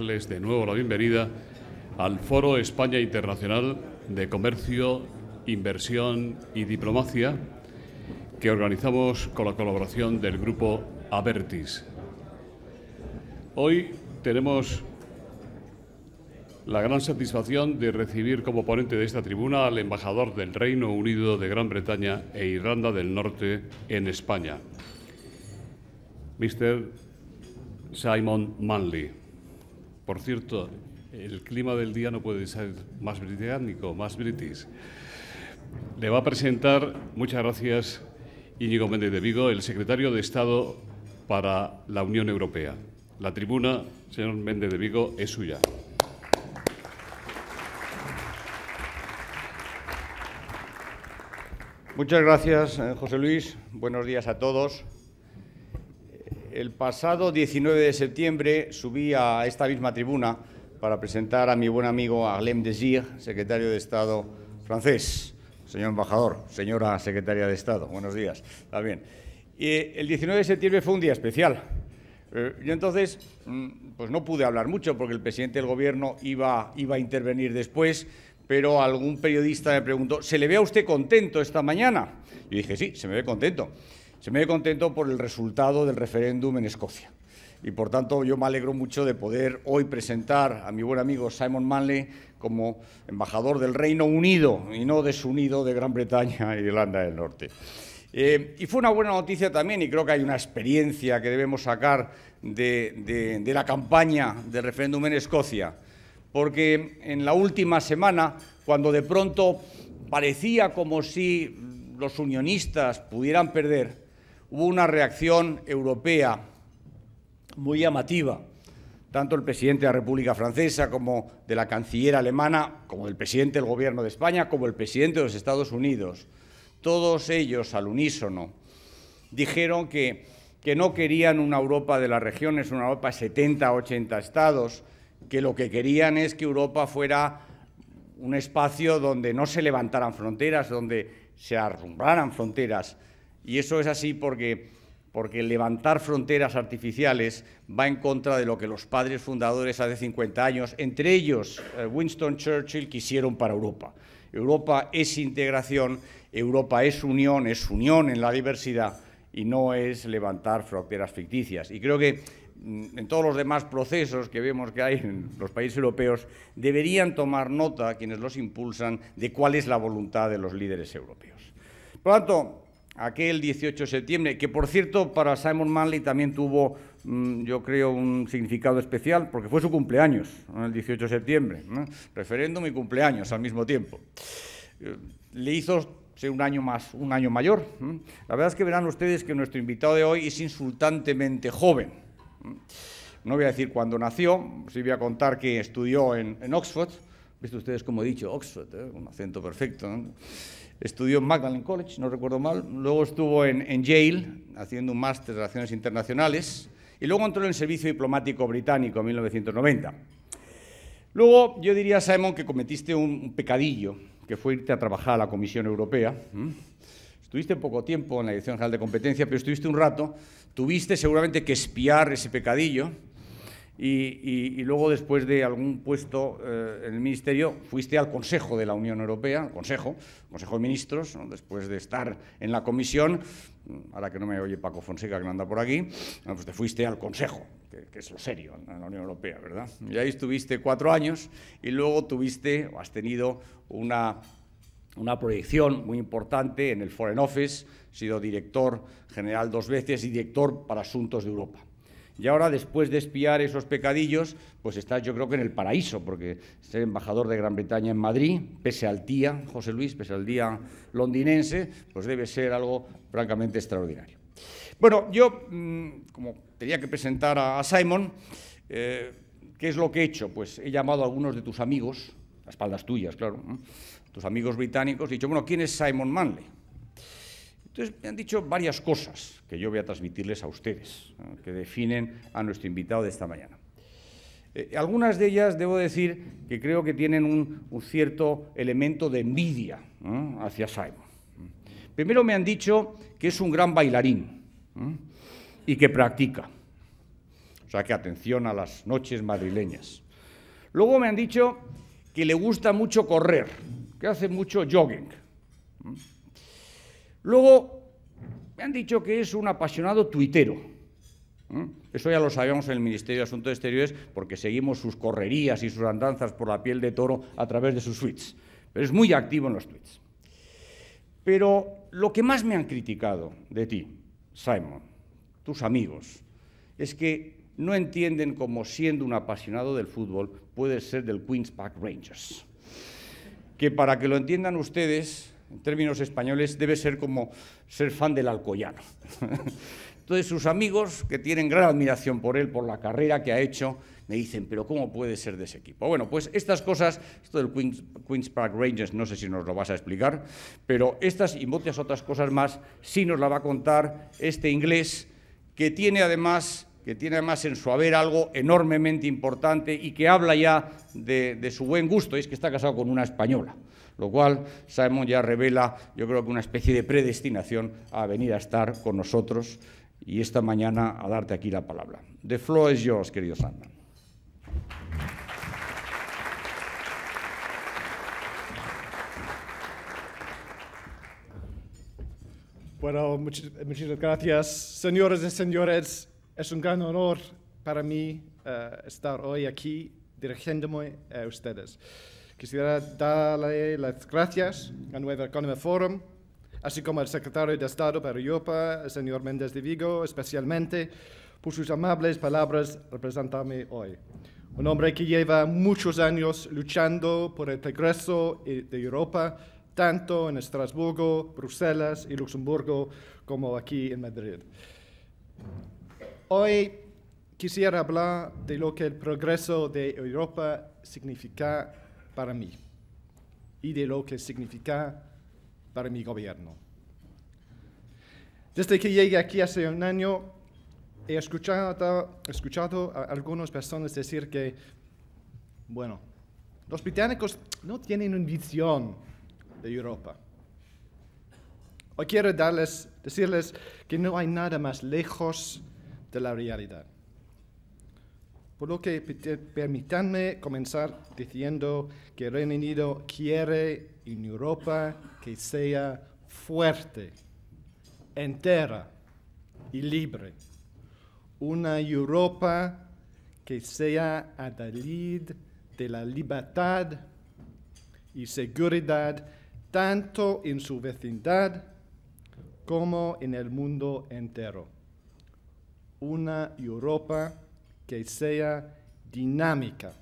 darles de nuevo la bienvenida al Foro España Internacional de Comercio, Inversión y Diplomacia, que organizamos con la colaboración del Grupo Abertis. Hoy tenemos la gran satisfacción de recibir como ponente de esta tribuna al embajador del Reino Unido de Gran Bretaña e Irlanda del Norte en España, Mr. Simon Manley. Por cierto, el clima del día no puede ser más británico, más british. Le va a presentar, muchas gracias, Íñigo Méndez de Vigo, el secretario de Estado para la Unión Europea. La tribuna, señor Méndez de Vigo, es suya. Muchas gracias, José Luis. Buenos días a todos. El pasado 19 de septiembre subí a esta misma tribuna para presentar a mi buen amigo Alain Désir, secretario de Estado francés. Señor embajador, señora secretaria de Estado, buenos días. Está bien. El 19 de septiembre fue un día especial. Yo entonces pues no pude hablar mucho porque el presidente del Gobierno iba a intervenir después, pero algún periodista me preguntó, ¿se le ve a usted contento esta mañana? Yo dije, sí, se me ve contento. Se me ve contento por el resultado del referéndum en Escocia. Y, por tanto, yo me alegro mucho de poder hoy presentar a mi buen amigo Simon Manley como embajador del Reino Unido y no desunido de Gran Bretaña e Irlanda del Norte. Y fue una buena noticia también, y creo que hay una experiencia que debemos sacar de la campaña del referéndum en Escocia, porque en la última semana, cuando de pronto parecía como si los unionistas pudieran perder, hubo una reacción europea muy llamativa, tanto el presidente de la República Francesa como de la canciller alemana, como el presidente del Gobierno de España, como el presidente de los Estados Unidos. Todos ellos, al unísono, dijeron que no querían una Europa de las regiones, una Europa de 70 o 80 estados, que lo que querían es que Europa fuera un espacio donde no se levantaran fronteras, donde se arrumbaran fronteras. Y eso es así porque levantar fronteras artificiales va en contra de lo que los padres fundadores hace 50 años, entre ellos Winston Churchill, quisieron para Europa. Europa es integración, Europa es unión en la diversidad y no es levantar fronteras ficticias. Y creo que en todos los demás procesos que vemos que hay en los países europeos, deberían tomar nota, quienes los impulsan, de cuál es la voluntad de los líderes europeos. Por lo tanto, aquel 18 de septiembre, que por cierto para Simon Manley también tuvo, yo creo, un significado especial, porque fue su cumpleaños, el 18 de septiembre, ¿no? Referéndum y cumpleaños al mismo tiempo. Le hizo ser un año mayor. La verdad es que verán ustedes que nuestro invitado de hoy es insultantemente joven. No voy a decir cuándo nació, sí voy a contar que estudió en Oxford. ¿Visto ustedes cómo he dicho? Oxford, un acento perfecto, ¿no? Estudió en Magdalen College, no recuerdo mal. Luego estuvo en Yale, haciendo un máster de Relaciones Internacionales. Y luego entró en el Servicio Diplomático Británico en 1990. Luego, yo diría, Simon, que cometiste un pecadillo, que fue irte a trabajar a la Comisión Europea. Estuviste poco tiempo en la Dirección General de Competencia, pero estuviste un rato. Tuviste seguramente que espiar ese pecadillo y luego, después de algún puesto en el Ministerio, fuiste al Consejo de la Unión Europea, Consejo de Ministros, ¿no? Después de estar en la Comisión, ahora que no me oye Paco Fonseca, que no anda por aquí, pues te fuiste al Consejo, que es lo serio en la Unión Europea, ¿verdad? Y ahí estuviste 4 años y luego has tenido una proyección muy importante en el Foreign Office, he sido director general 2 veces y director para Asuntos de Europa. Y ahora, después de espiar esos pecadillos, pues estás, yo creo que en el paraíso, porque ser embajador de Gran Bretaña en Madrid, pese al día, José Luis, pese al día londinense, pues debe ser algo francamente extraordinario. Bueno, yo, como tenía que presentar a Simon, ¿qué es lo que he hecho? Pues he llamado a algunos de tus amigos, a espaldas tuyas, claro, ¿no? Tus amigos británicos, y he dicho, bueno, ¿quién es Simon Manley? Entonces, me han dicho varias cosas que yo voy a transmitirles a ustedes, ¿no?, que definen a nuestro invitado de esta mañana. Algunas de ellas, debo decir, que creo que tienen un cierto elemento de envidia, ¿no?, hacia Simon. Primero me han dicho que es un gran bailarín, ¿no?, y que practica. sea que atención a las noches madrileñas. Luego me han dicho que le gusta mucho correr, que hace mucho jogging. Luego me han dicho que es un apasionado tuitero. Eso ya lo sabíamos en el Ministerio de Asuntos Exteriores porque seguimos sus correrías y sus andanzas por la piel de toro a través de sus tweets. Pero es muy activo en los tweets. Pero lo que más me han criticado de ti, Simon, tus amigos, es que no entienden cómo, siendo un apasionado del fútbol, puedes ser del Queen's Park Rangers. Que para que lo entiendan ustedes, en términos españoles, debe ser como ser fan del Alcoyano. Entonces, sus amigos, que tienen gran admiración por él, por la carrera que ha hecho, me dicen, pero ¿cómo puede ser de ese equipo? Bueno, pues estas cosas, esto del Queen's Park Rangers, no sé si nos lo vas a explicar, pero estas y muchas otras cosas más sí nos la va a contar este inglés, que tiene además en su haber algo enormemente importante y que habla ya de su buen gusto, y es que está casado con una española, lo cual Simon ya revela, yo creo que una especie de predestinación a venir a estar con nosotros y esta mañana a darte aquí la palabra. The floor is yours, querido Simon. Bueno, muchas gracias, señoras y señores. Es un gran honor para mí estar hoy aquí dirigiéndome a ustedes. Quisiera darle las gracias a Nueva Economy Forum, así como al secretario de Estado para Europa, el señor Méndez de Vigo, especialmente por sus amables palabras representándome hoy. Un hombre que lleva muchos años luchando por el progreso de Europa, tanto en Estrasburgo, Bruselas y Luxemburgo como aquí en Madrid. Hoy quisiera hablar de lo que el progreso de Europa significa para mí y de lo que significa para mi gobierno. Desde que llegué aquí hace un año, he escuchado a algunas personas decir que, bueno, los británicos no tienen una visión de Europa. Hoy quiero decirles que no hay nada más lejos de la realidad. Por lo que permítanme comenzar diciendo que el Reino Unido quiere una Europa que sea fuerte, entera y libre. Una Europa que sea adalid de la libertad y seguridad tanto en su vecindad como en el mundo entero. Una Europa que sea dinámica,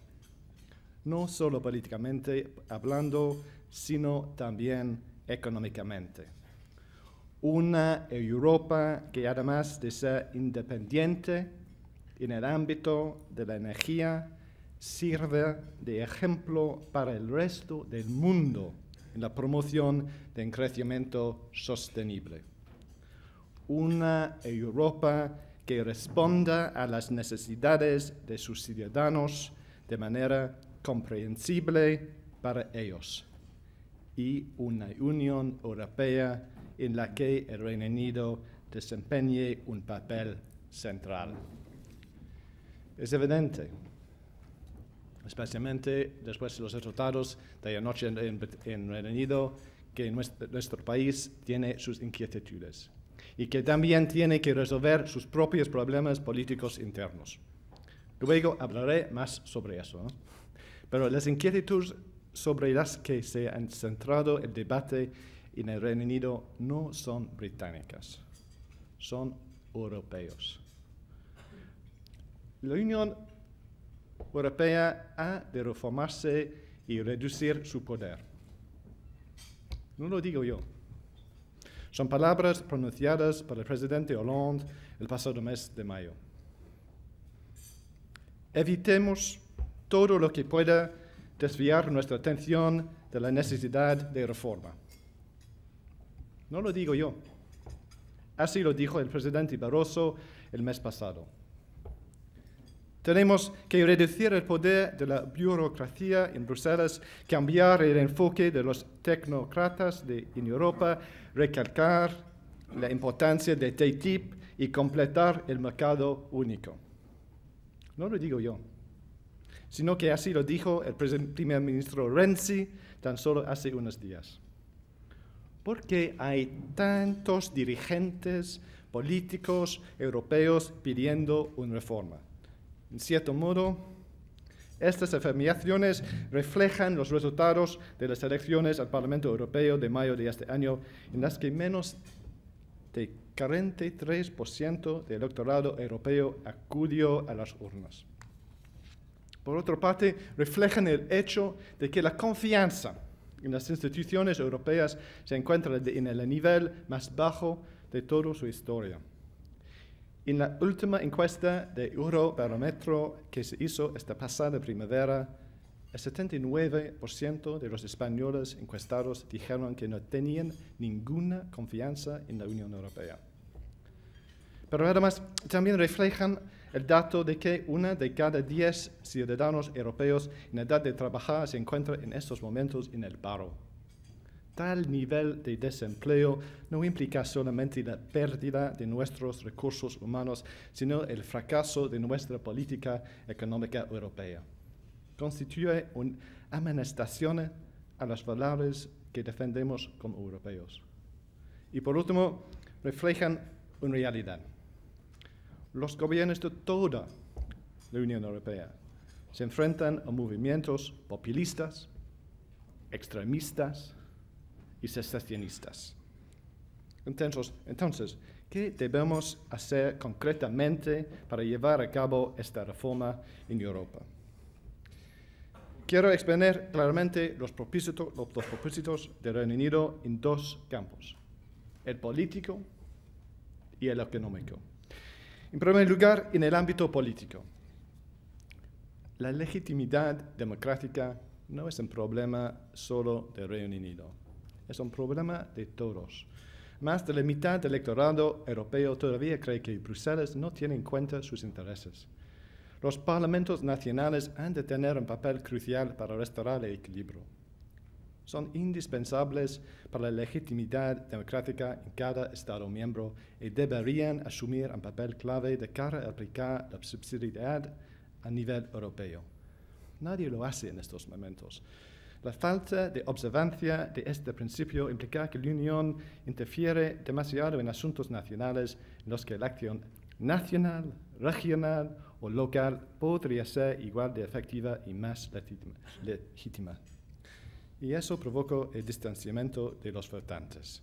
no solo políticamente hablando, sino también económicamente. Una Europa que además de ser independiente en el ámbito de la energía, sirve de ejemplo para el resto del mundo en la promoción de un crecimiento sostenible. Una Europa que responda a las necesidades de sus ciudadanos de manera comprensible para ellos. Y una Unión Europea en la que el Reino Unido desempeñe un papel central. Es evidente, especialmente después de los resultados de anoche en Reino Unido, que nuestro país tiene sus inquietudes y que también tiene que resolver sus propios problemas políticos internos. Luego hablaré más sobre eso, ¿no? Pero las inquietudes sobre las que se ha centrado el debate en el Reino Unido no son británicas, son europeos. La Unión Europea ha de reformarse y reducir su poder. No lo digo yo. Son palabras pronunciadas por el presidente Hollande el pasado mes de mayo. Evitemos todo lo que pueda desviar nuestra atención de la necesidad de reforma. No lo digo yo. Así lo dijo el presidente Barroso el mes pasado. Tenemos que reducir el poder de la burocracia en Bruselas, cambiar el enfoque de los tecnócratas en Europa, recalcar la importancia de TTIP y completar el mercado único. No lo digo yo, sino que así lo dijo el primer ministro Renzi tan solo hace unos días. ¿Por qué hay tantos dirigentes políticos europeos pidiendo una reforma? En cierto modo, estas afirmaciones reflejan los resultados de las elecciones al Parlamento Europeo de mayo de este año, en las que menos de 43% del electorado europeo acudió a las urnas. Por otra parte, reflejan el hecho de que la confianza en las instituciones europeas se encuentra en el nivel más bajo de toda su historia. En la última encuesta de Eurobarómetro que se hizo esta pasada primavera, el 79% de los españoles encuestados dijeron que no tenían ninguna confianza en la Unión Europea. Pero además también reflejan el dato de que 1 de cada 10 ciudadanos europeos en edad de trabajar se encuentra en estos momentos en el paro. Tal nivel de desempleo no implica solamente la pérdida de nuestros recursos humanos, sino el fracaso de nuestra política económica europea. Constituye una amonestación a los valores que defendemos como europeos. Y por último, reflejan una realidad. Los gobiernos de toda la Unión Europea se enfrentan a movimientos populistas, extremistas y secesionistas. Entonces, ¿qué debemos hacer concretamente para llevar a cabo esta reforma en Europa? Quiero exponer claramente los propósitos del Reino Unido en dos campos, el político y el económico. En primer lugar, en el ámbito político. La legitimidad democrática no es un problema solo del Reino Unido, es un problema de todos. Más de la mitad del electorado europeo todavía cree que Bruselas no tiene en cuenta sus intereses. Los parlamentos nacionales han de tener un papel crucial para restaurar el equilibrio. Son indispensables para la legitimidad democrática en cada Estado miembro y deberían asumir un papel clave de cara a aplicar la subsidiariedad a nivel europeo. Nadie lo hace en estos momentos. La falta de observancia de este principio implica que la Unión interfiere demasiado en asuntos nacionales en los que la acción nacional, regional o local podría ser igual de efectiva y más legítima. Y eso provocó el distanciamiento de los votantes.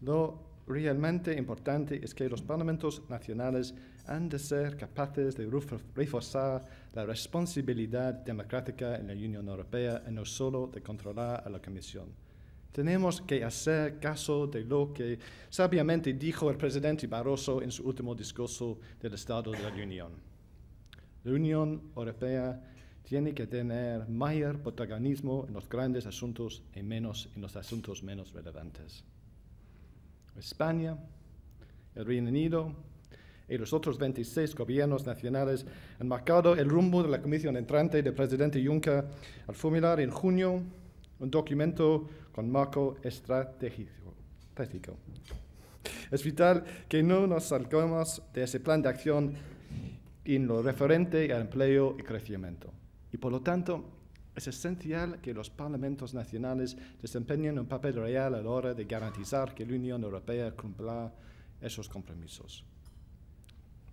Lo realmente importante es que los parlamentos nacionales han de ser capaces de reforzar la responsabilidad democrática en la Unión Europea y no solo de controlar a la Comisión. Tenemos que hacer caso de lo que sabiamente dijo el presidente Barroso en su último discurso del Estado de la Unión. La Unión Europea tiene que tener mayor protagonismo en los grandes asuntos y menos en los asuntos menos relevantes. España, el Reino Unido y los otros 26 gobiernos nacionales han marcado el rumbo de la Comisión entrante del presidente Juncker al formular en junio un documento con marco estratégico. Es vital que no nos salgamos de ese plan de acción en lo referente al empleo y crecimiento. Y por lo tanto, es esencial que los parlamentos nacionales desempeñen un papel real a la hora de garantizar que la Unión Europea cumpla esos compromisos.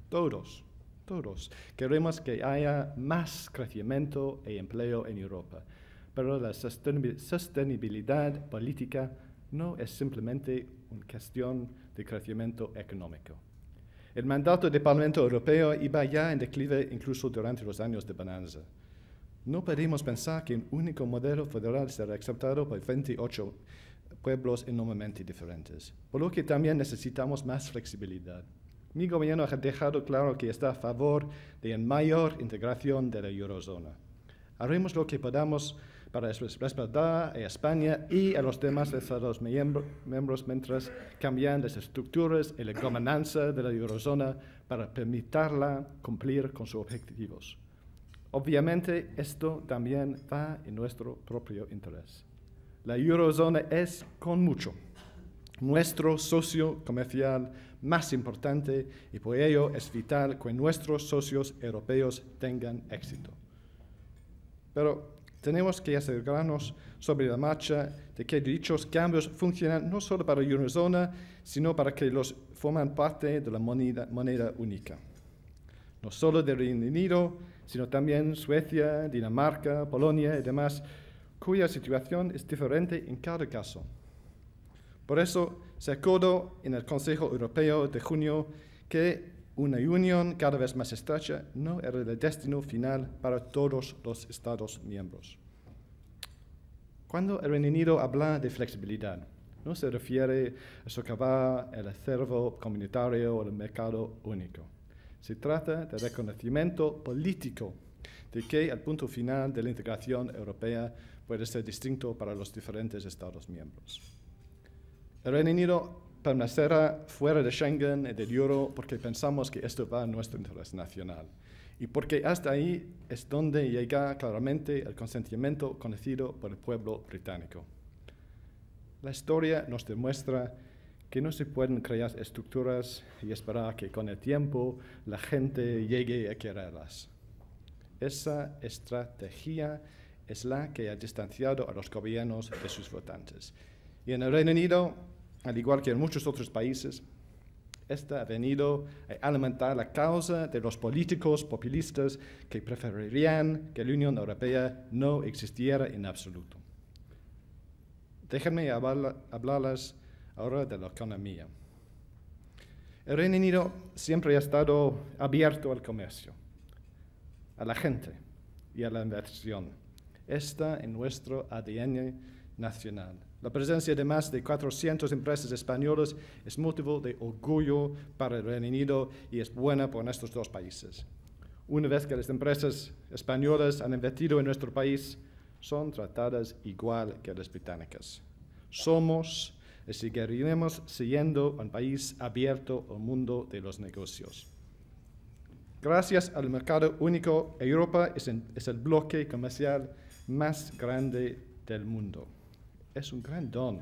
Todos queremos que haya más crecimiento y empleo en Europa, pero la sostenibilidad política no es simplemente una cuestión de crecimiento económico. El mandato del Parlamento Europeo iba ya en declive incluso durante los años de bonanza. No podemos pensar que un único modelo federal será aceptado por 28 pueblos enormemente diferentes, por lo que también necesitamos más flexibilidad. Mi gobierno ha dejado claro que está a favor de una mayor integración de la eurozona. Haremos lo que podamos para respaldar a España y a los demás Estados miembros mientras cambian las estructuras y la gobernanza de la eurozona para permitirla cumplir con sus objetivos. Obviamente, esto también va en nuestro propio interés. La eurozona es, con mucho, nuestro socio comercial más importante, y por ello es vital que nuestros socios europeos tengan éxito. Pero tenemos que asegurarnos sobre la marcha de que dichos cambios funcionan no solo para la Eurozona, sino para que los forman parte de la moneda única. No solo del Reino Unido, sino también Suecia, Dinamarca, Polonia y demás, cuya situación es diferente en cada caso. Por eso se acordó en el Consejo Europeo de junio que una unión cada vez más estrecha no era el destino final para todos los Estados miembros. Cuando el Reino Unido habla de flexibilidad, no se refiere a socavar el acervo comunitario o el mercado único. Se trata de reconocimiento político de que el punto final de la integración europea puede ser distinto para los diferentes Estados miembros. El Reino Unido permanecerá fuera de Schengen y del euro porque pensamos que esto va en nuestro interés nacional y porque hasta ahí es donde llega claramente el consentimiento conocido por el pueblo británico. La historia nos demuestra que no se pueden crear estructuras y esperar que con el tiempo la gente llegue a quererlas. Esa estrategia es la que ha distanciado a los gobiernos de sus votantes. Y en el Reino Unido, al igual que en muchos otros países, esta ha venido a alimentar la causa de los políticos populistas que preferirían que la Unión Europea no existiera en absoluto. Déjenme hablarles ahora de la economía. El Reino Unido siempre ha estado abierto al comercio, a la gente y a la inversión. Está en nuestro ADN nacional. La presencia de más de 400 empresas españolas es motivo de orgullo para el Reino Unido y es buena por nuestros dos países. Una vez que las empresas españolas han invertido en nuestro país, son tratadas igual que las británicas. Somos y seguiremos siendo un país abierto al mundo de los negocios. Gracias al mercado único, Europa es el bloque comercial más grande del mundo. Es un gran don.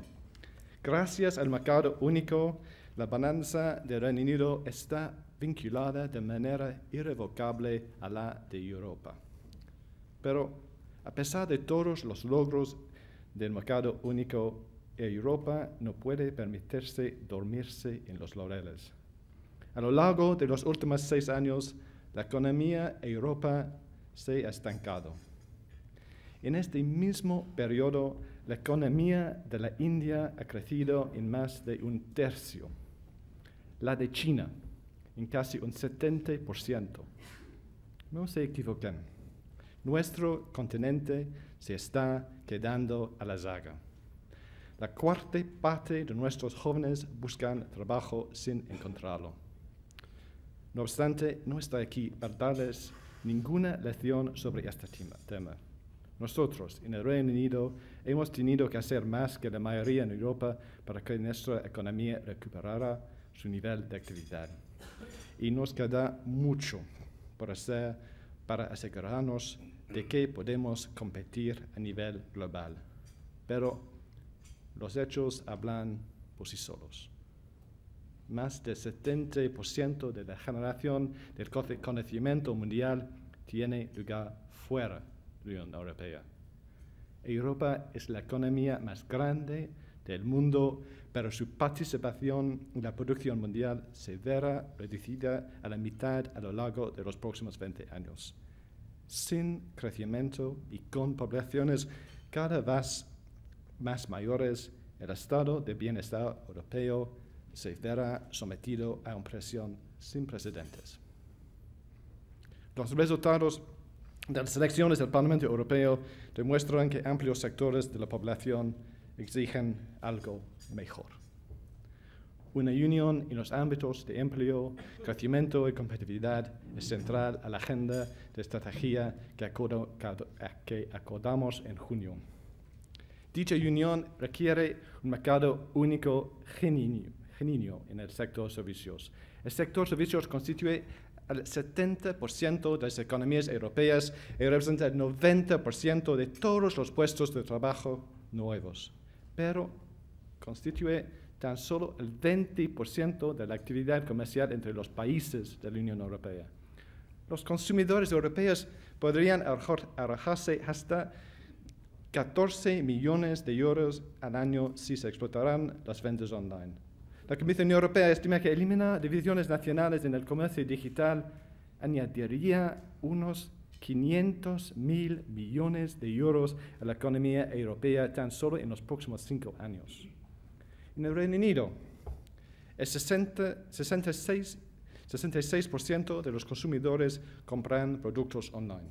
Gracias al mercado único, la balanza del Reino Unido está vinculada de manera irrevocable a la de Europa. Pero, a pesar de todos los logros del mercado único, Europa no puede permitirse dormirse en los laureles. A lo largo de los últimos 6 años, la economía de Europa se ha estancado. En este mismo periodo, la economía de la India ha crecido en más de 1/3, la de China en casi un 70%. No se equivoquen, nuestro continente se está quedando a la zaga. La cuarta parte de nuestros jóvenes buscan trabajo sin encontrarlo. No obstante, no estoy aquí para darles ninguna lección sobre este tema. Nosotros, en el Reino Unido, hemos tenido que hacer más que la mayoría en Europa para que nuestra economía recuperara su nivel de actividad. Y nos queda mucho por hacer para asegurarnos de que podemos competir a nivel global. Pero los hechos hablan por sí solos. Más del 70% de la generación del conocimiento mundial tiene lugar fuera de la Unión Europea. Europa es la economía más grande del mundo, pero su participación en la producción mundial se verá reducida a la mitad a lo largo de los próximos 20 años. Sin crecimiento y con poblaciones cada vez más mayores, el estado de bienestar europeo se verá sometido a una presión sin precedentes. Los resultados de las elecciones del Parlamento Europeo demuestran que amplios sectores de la población exigen algo mejor. Una unión en los ámbitos de empleo, crecimiento y competitividad es central a la agenda de estrategia que acordamos en junio. Dicha unión requiere un mercado único genuino en el sector servicios. El sector servicios constituye el 70% de las economías europeas y representa el 90% de todos los puestos de trabajo nuevos, pero constituye tan solo el 20% de la actividad comercial entre los países de la Unión Europea. Los consumidores europeos podrían ahorrarse hasta 14 millones de euros al año si se explotaran las ventas online. La Comisión Europea estima que eliminar divisiones nacionales en el comercio digital añadiría unos 500.000 millones de euros a la economía europea tan solo en los próximos 5 años. En el Reino Unido, el 66% de los consumidores compran productos online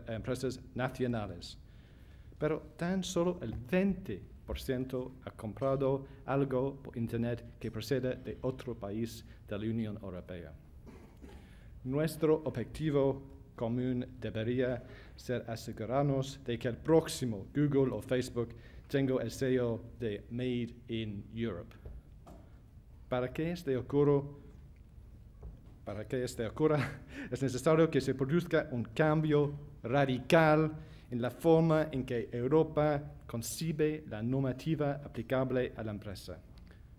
a empresas nacionales, pero tan solo el 20% ha comprado algo por Internet que procede de otro país de la Unión Europea. Nuestro objetivo común debería ser asegurarnos de que el próximo Google o Facebook tenga el sello de Made in Europe. Para que este ocurra, es necesario que se produzca un cambio radical en la forma en que Europa concibe la normativa aplicable a la empresa.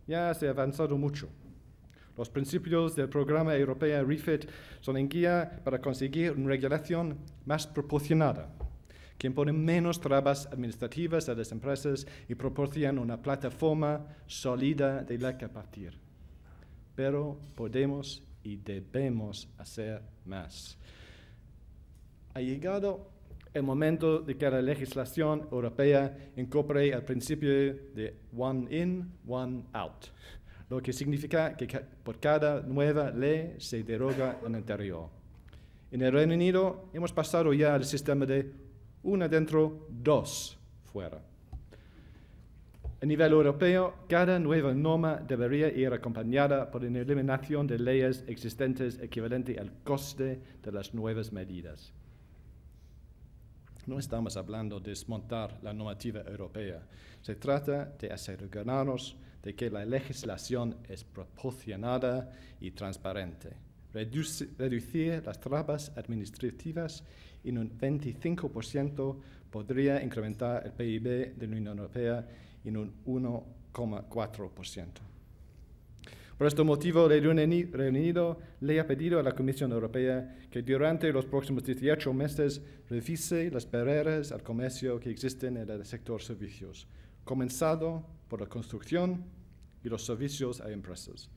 Ya se ha avanzado mucho. Los principios del programa europeo REFIT son en guía para conseguir una regulación más proporcionada, que impone menos trabas administrativas a las empresas y proporciona una plataforma sólida de la que partir. Pero podemos y debemos hacer más. Ha llegado el momento de que la legislación europea incorpore el principio de one in, one out, lo que significa que por cada nueva ley se deroga la anterior. En el Reino Unido hemos pasado ya al sistema de una dentro, dos fuera. A nivel europeo, cada nueva norma debería ir acompañada por una eliminación de leyes existentes equivalente al coste de las nuevas medidas. No estamos hablando de desmontar la normativa europea. Se trata de asegurarnos de que la legislación es proporcionada y transparente. Reducir las trabas administrativas en un 25% podría incrementar el PIB de la Unión Europea en un 1,4%. Por este motivo, el Reino Unido le ha pedido a la Comisión Europea que durante los próximos 18 meses revise las barreras al comercio que existen en el sector servicios, comenzando por la construcción y los servicios a empresas.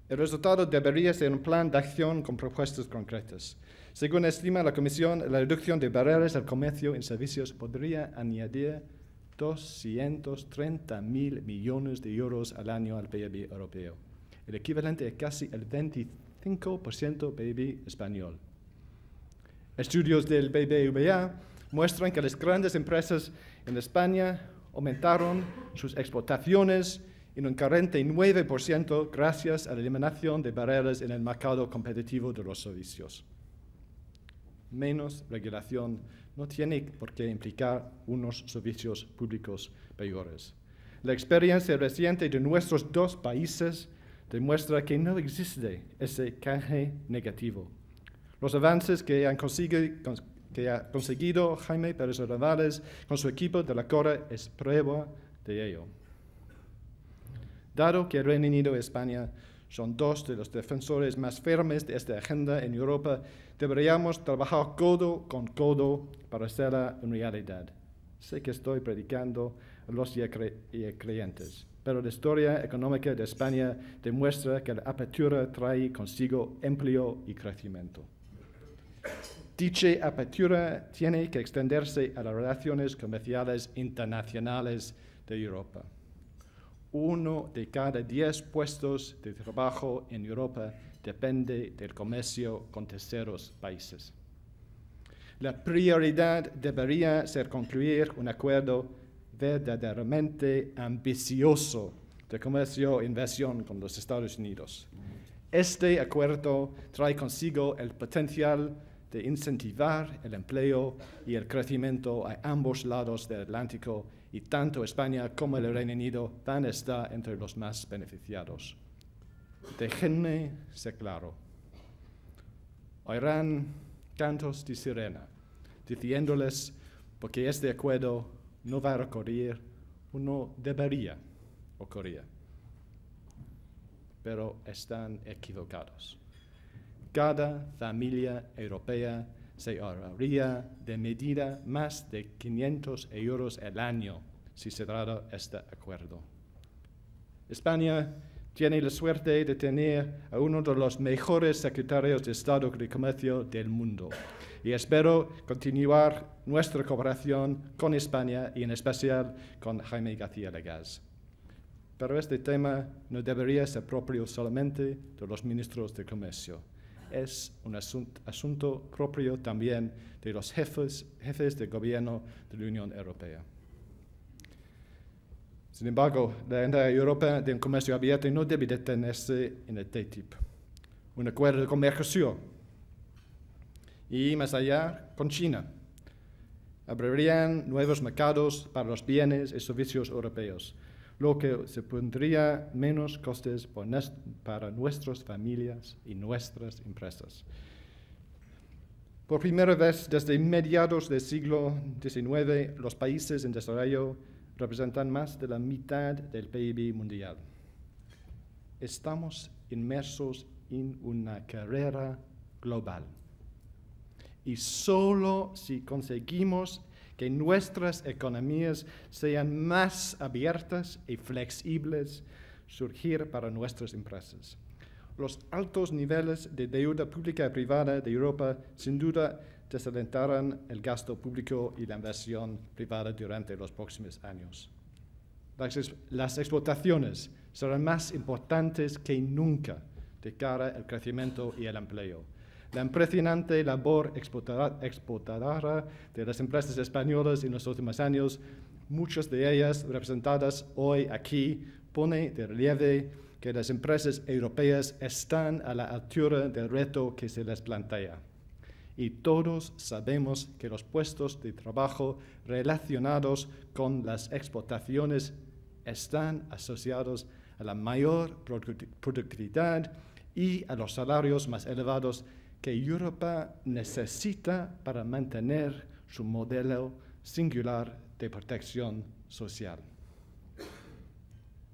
El resultado debería ser un plan de acción con propuestas concretas. Según estima la Comisión, la reducción de barreras al comercio en servicios podría añadir 230.000 millones de euros al año al PIB europeo, el equivalente a casi el 25% PIB español. Estudios del BBVA muestran que las grandes empresas en España aumentaron sus exportaciones en un 49% gracias a la eliminación de barreras en el mercado competitivo de los servicios. Menos regulación no tiene por qué implicar unos servicios públicos peores. La experiencia reciente de nuestros dos países demuestra que no existe ese canje negativo. Los avances que ha conseguido Jaime Pérez Arribas con su equipo de la CORE es prueba de ello. Dado que el Reino Unido y España son dos de los defensores más firmes de esta agenda en Europa, deberíamos trabajar codo con codo para hacerla en realidad. Sé que estoy predicando a los ya creyentes, pero la historia económica de España demuestra que la apertura trae consigo empleo y crecimiento. Dicha apertura tiene que extenderse a las relaciones comerciales internacionales de Europa. 1 de cada 10 puestos de trabajo en Europa depende del comercio con terceros países. La prioridad debería ser concluir un acuerdo verdaderamente ambicioso de comercio e inversión con los Estados Unidos. Este acuerdo trae consigo el potencial de incentivar el empleo y el crecimiento a ambos lados del Atlántico, y tanto España como el Reino Unido van a estar entre los más beneficiados. Déjenme ser claro. Oirán cantos de sirena, diciéndoles porque este acuerdo no va a ocurrir o no debería ocurrir. pero están equivocados. Cada familia europea se ahorraría de medida más de 500 euros al año si se trata este acuerdo. España tiene la suerte de tener a uno de los mejores secretarios de Estado de Comercio del mundo y espero continuar nuestra cooperación con España y en especial con Jaime García Legaz. Pero este tema no debería ser propio solamente de los ministros de Comercio. Es un asunto propio también de los jefes de gobierno de la Unión Europea. Sin embargo, la agenda europea de comercio abierto no debe detenerse en el TTIP, un acuerdo con Mercosur y más allá con China. Abrirían nuevos mercados para los bienes y servicios europeos, lo que supondría menos costes para nuestras familias y nuestras empresas. Por primera vez desde mediados del siglo XIX, los países en desarrollo representan más de la mitad del PIB mundial. Estamos inmersos en una carrera global. Y solo si conseguimos que nuestras economías sean más abiertas y flexibles, surgir para nuestras empresas. Los altos niveles de deuda pública y privada de Europa sin duda desalentarán el gasto público y la inversión privada durante los próximos años. Las exportaciones serán más importantes que nunca de cara al crecimiento y el empleo. La impresionante labor exportadora de las empresas españolas en los últimos años, muchas de ellas representadas hoy aquí, pone de relieve que las empresas europeas están a la altura del reto que se les plantea. Y todos sabemos que los puestos de trabajo relacionados con las exportaciones están asociados a la mayor productividad y a los salarios más elevados que Europa necesita para mantener su modelo singular de protección social.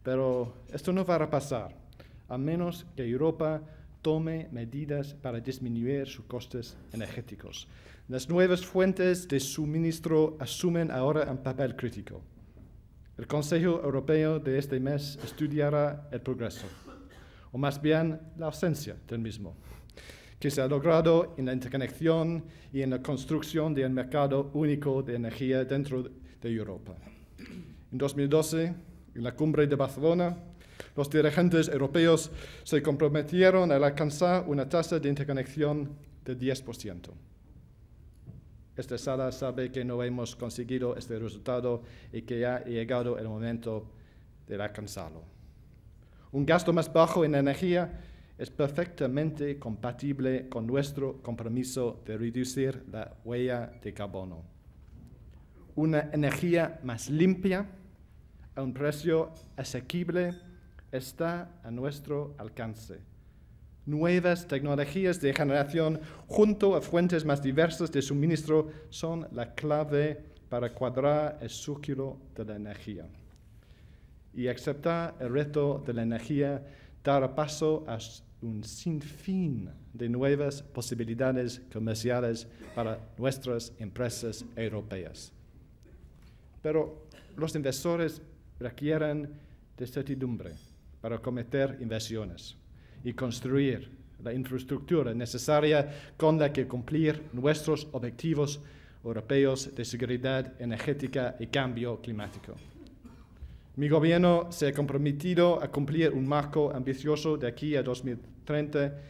Pero esto no va a pasar, a menos que Europa tome medidas para disminuir sus costes energéticos. Las nuevas fuentes de suministro asumen ahora un papel crítico. El Consejo Europeo de este mes estudiará el progreso, o más bien la ausencia del mismo, que se ha logrado en la interconexión y en la construcción de un mercado único de energía dentro de Europa. En 2012, en la cumbre de Barcelona, los dirigentes europeos se comprometieron a alcanzar una tasa de interconexión de 10%. Esta sala sabe que no hemos conseguido este resultado y que ha llegado el momento de alcanzarlo. Un gasto más bajo en energía es perfectamente compatible con nuestro compromiso de reducir la huella de carbono. Una energía más limpia, a un precio asequible, está a nuestro alcance. Nuevas tecnologías de generación junto a fuentes más diversas de suministro son la clave para cuadrar el círculo de la energía. Y aceptar el reto de la energía dará paso a un sinfín de nuevas posibilidades comerciales para nuestras empresas europeas. Pero los inversores requieren de certidumbre para cometer inversiones y construir la infraestructura necesaria con la que cumplir nuestros objetivos europeos de seguridad energética y cambio climático. Mi gobierno se ha comprometido a cumplir un marco ambicioso de aquí a 2030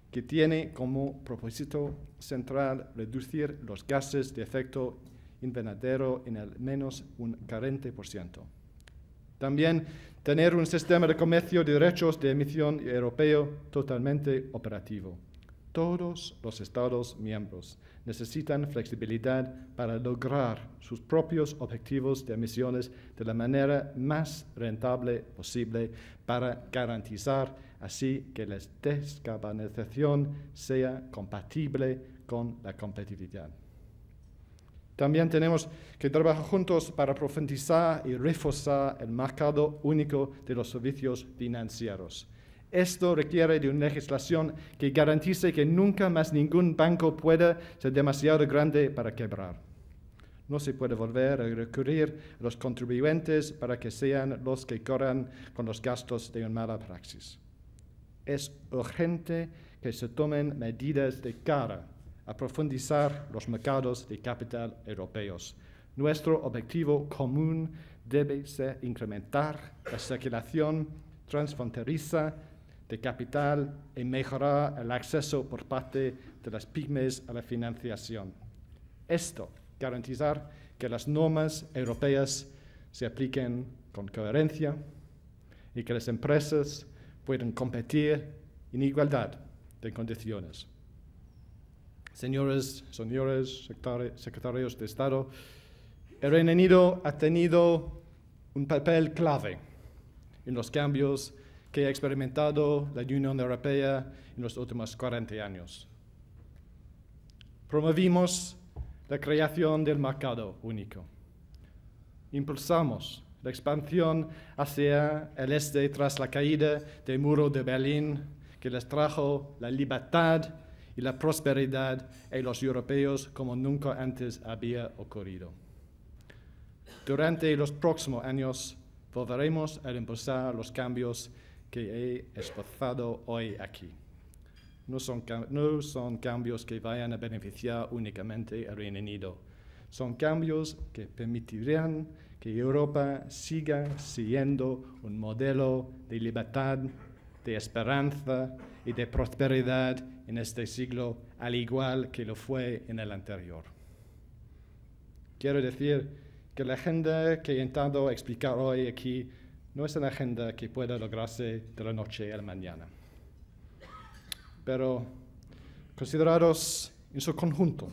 que tiene como propósito central reducir los gases de efecto invernadero en al menos un 40%. También tener un sistema de comercio de derechos de emisión europeo totalmente operativo. Todos los Estados miembros necesitan flexibilidad para lograr sus propios objetivos de emisiones de la manera más rentable posible para garantizar así que la descarbonización sea compatible con la competitividad. También tenemos que trabajar juntos para profundizar y reforzar el mercado único de los servicios financieros. Esto requiere de una legislación que garantice que nunca más ningún banco pueda ser demasiado grande para quebrar. No se puede volver a recurrir a los contribuyentes para que sean los que corran con los gastos de una mala praxis. Es urgente que se tomen medidas de cara a profundizar los mercados de capital europeos. Nuestro objetivo común debe ser incrementar la circulación transfronteriza de capital y mejorar el acceso por parte de las pymes a la financiación. Esto garantizar que las normas europeas se apliquen con coherencia y que las empresas puedan competir en igualdad de condiciones. Señores, secretarios de Estado, el Reino Unido ha tenido un papel clave en los cambios que ha experimentado la Unión Europea en los últimos 40 años. Promovimos la creación del mercado único. Impulsamos la expansión hacia el este tras la caída del muro de Berlín, que les trajo la libertad y la prosperidad a los europeos como nunca antes había ocurrido. Durante los próximos años volveremos a impulsar los cambios que he esbozado hoy aquí. No son cambios que vayan a beneficiar únicamente al Reino Unido. Son cambios que permitirán que Europa siga siendo un modelo de libertad, de esperanza y de prosperidad en este siglo, al igual que lo fue en el anterior. Quiero decir que la agenda que he intentado explicar hoy aquí no es una agenda que pueda lograrse de la noche a la mañana. Pero, considerados en su conjunto,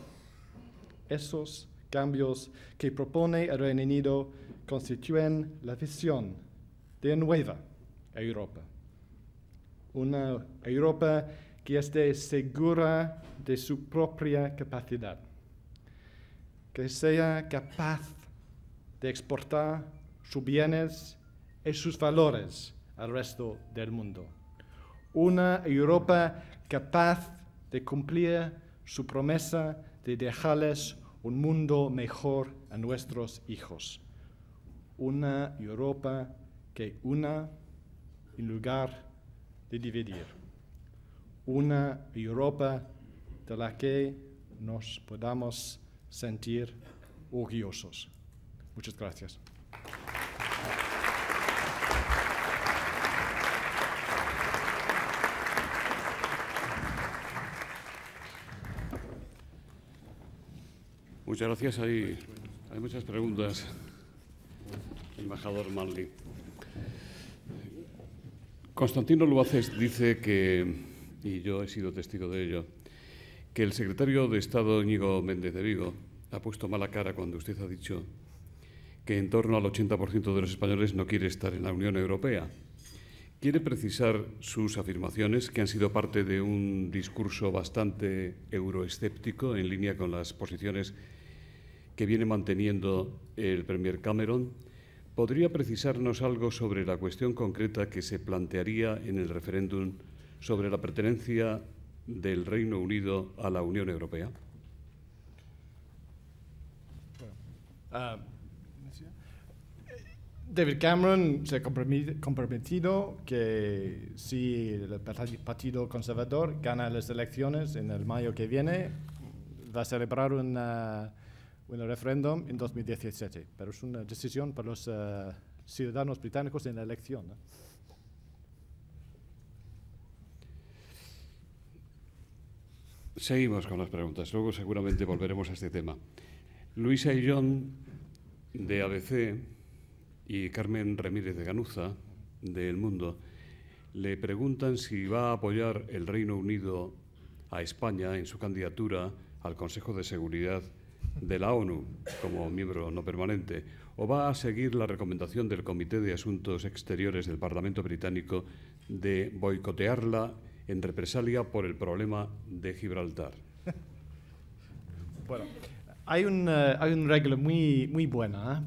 esos cambios que propone el Reino Unido constituyen la visión de una nueva Europa. Una Europa que esté segura de su propia capacidad, que sea capaz de exportar sus bienes y sus valores al resto del mundo. Una Europa capaz de cumplir su promesa de dejarles un mundo mejor a nuestros hijos. Una Europa que una en lugar de dividir. Una Europa de la que nos podamos sentir orgullosos. Muchas gracias. Muchas gracias. Hay muchas preguntas. Embajador Manley. Constantino Luaces dice que, y yo he sido testigo de ello, que el secretario de Estado Íñigo Méndez de Vigo ha puesto mala cara cuando usted ha dicho que en torno al 80% de los españoles no quiere estar en la Unión Europea. ¿Quiere precisar sus afirmaciones, que han sido parte de un discurso bastante euroescéptico en línea con las posiciones que viene manteniendo el Premier Cameron? ¿Podría precisarnos algo sobre la cuestión concreta que se plantearía en el referéndum sobre la pertenencia del Reino Unido a la Unión Europea? David Cameron se ha comprometido que si el Partido Conservador gana las elecciones en el mayo que viene, va a celebrar un referéndum en 2017. Pero es una decisión para los ciudadanos británicos en la elección, ¿no? Seguimos con las preguntas. Luego seguramente volveremos a este tema. Luisa Ayllón, de ABC, y Carmen Ramírez de Ganuza, de El Mundo, le preguntan si va a apoyar el Reino Unido a España en su candidatura al Consejo de Seguridad de la ONU como miembro no permanente, o va a seguir la recomendación del Comité de Asuntos Exteriores del Parlamento Británico de boicotearla en represalia por el problema de Gibraltar. Bueno, hay una regla muy buena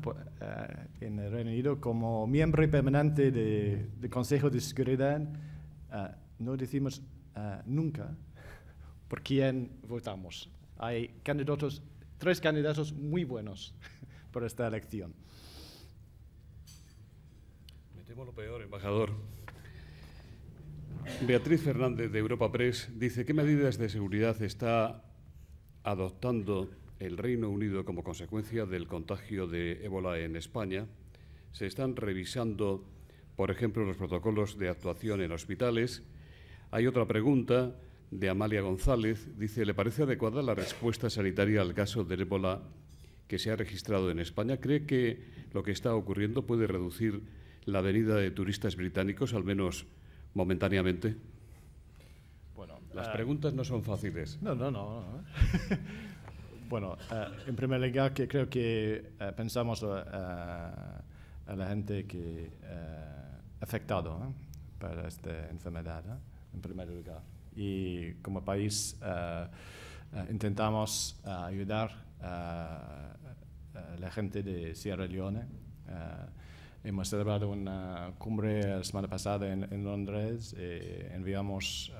en el Reino Unido. Como miembro permanente del Consejo de Seguridad, no decimos nunca por quién votamos. Hay tres candidatos muy buenos por esta elección. Me temo lo peor, embajador. Beatriz Fernández, de Europa Press, dice: ¿qué medidas de seguridad está adoptando el Reino Unido como consecuencia del contagio de ébola en España? ¿Se están revisando, por ejemplo, los protocolos de actuación en hospitales? Hay otra pregunta de Amalia González. Dice: ¿le parece adecuada la respuesta sanitaria al caso del ébola que se ha registrado en España? ¿Cree que lo que está ocurriendo puede reducir la venida de turistas británicos, al menos momentáneamente? Bueno, las preguntas no son fáciles. No. Bueno, en primer lugar, creo que pensamos a la gente que afectado por esta enfermedad, en primer lugar. Y como país intentamos ayudar a la gente de Sierra Leone. Hemos celebrado una cumbre la semana pasada en Londres. Enviamos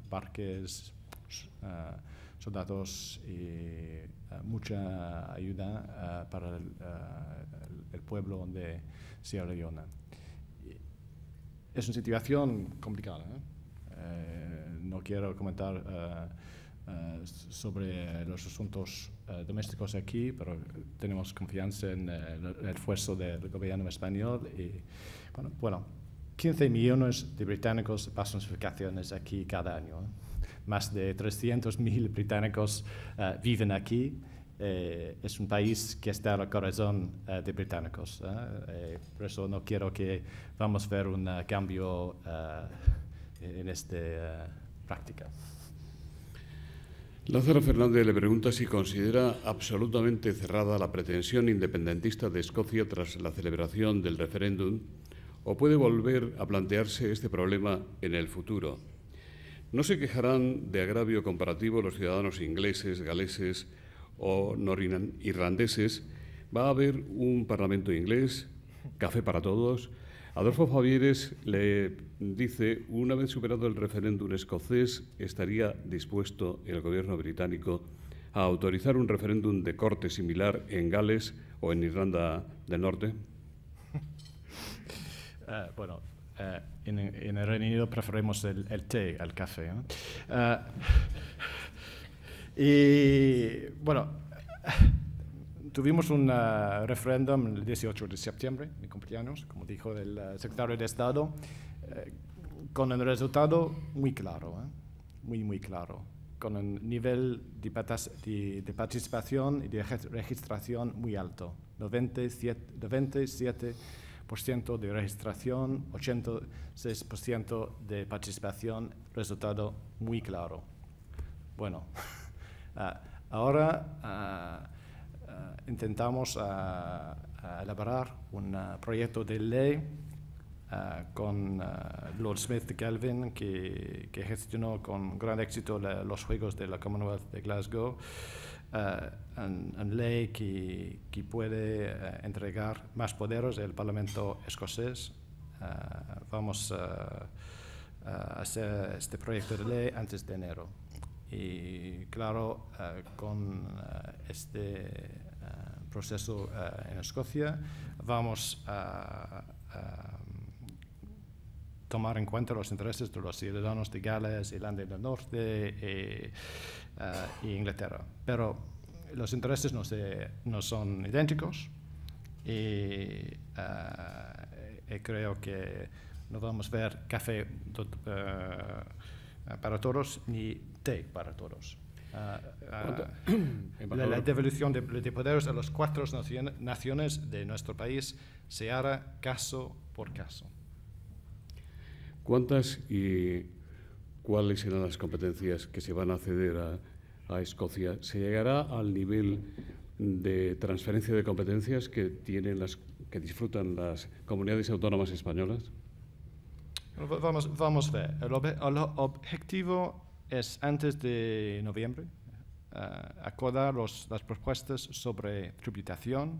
barcos, soldados y mucha ayuda para el pueblo de Sierra Leone. Es una situación complicada. No quiero comentar sobre los asuntos domésticos aquí, pero tenemos confianza en el esfuerzo del gobierno español. Y, bueno, 15 millones de británicos pasan sus vacaciones aquí cada año. Más de 300.000 británicos viven aquí. Es un país que está al corazón de británicos. Por eso no quiero que vamos a ver un cambio en esta práctica. Lázaro Fernández le pregunta si considera absolutamente cerrada la pretensión independentista de Escocia tras la celebración del referéndum, o puede volver a plantearse este problema en el futuro. ¿No se quejarán de agravio comparativo los ciudadanos ingleses, galeses o norirlandeses? ¿Va a haber un parlamento inglés? ¿Café para todos? Adolfo Favieres le dice: una vez superado el referéndum escocés, ¿estaría dispuesto el gobierno británico a autorizar un referéndum de corte similar en Gales o en Irlanda del Norte? Bueno, en el Reino Unido preferimos el té al café. Y bueno, tuvimos un referéndum el 18 de septiembre, mi cumpleaños, como dijo el secretario de Estado, con un resultado muy claro, muy claro, con un nivel de participación y de registración muy alto, 97% de registración, 86% de participación, resultado muy claro. Bueno, ahora intentamos elaborar un proyecto de ley con Lord Smith de Kelvin, que gestionó con gran éxito los Juegos de la Commonwealth de Glasgow, una ley que puede entregar más poderes al Parlamento escocés. Vamos a hacer este proyecto de ley antes de enero. Y claro, con este proceso en Escocia vamos a tomar en cuenta los intereses de los ciudadanos de Gales, Irlanda del Norte y Inglaterra. Pero los intereses no son idénticos y creo que no vamos a ver café para todos ni té para todos. La devolución de poderes a las 4 naciones de nuestro país se hará caso por caso. ¿Cuántas y cuáles serán las competencias que se van a ceder a Escocia? ¿Se llegará al nivel de transferencia de competencias que disfrutan las comunidades autónomas españolas? Vamos a ver. El objetivo es antes de noviembre acordar las propuestas sobre tributación,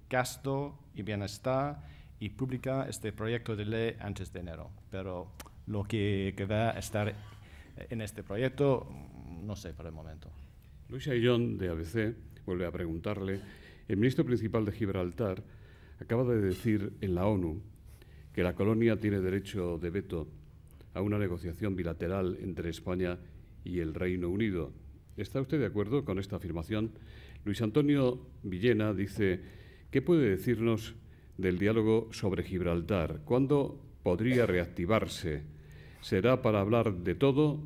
gasto y bienestar y publicar este proyecto de ley antes de enero. Pero lo que va a estar en este proyecto, no sé por el momento. Luis Ayllón, de ABC, vuelve a preguntarle. El ministro principal de Gibraltar acaba de decir en la ONU que la colonia tiene derecho de veto a una negociación bilateral entre España y el Reino Unido. ¿Está usted de acuerdo con esta afirmación? Luis Antonio Villena dice, ¿qué puede decirnos del diálogo sobre Gibraltar? ¿Cuándo podría reactivarse? ¿Será para hablar de todo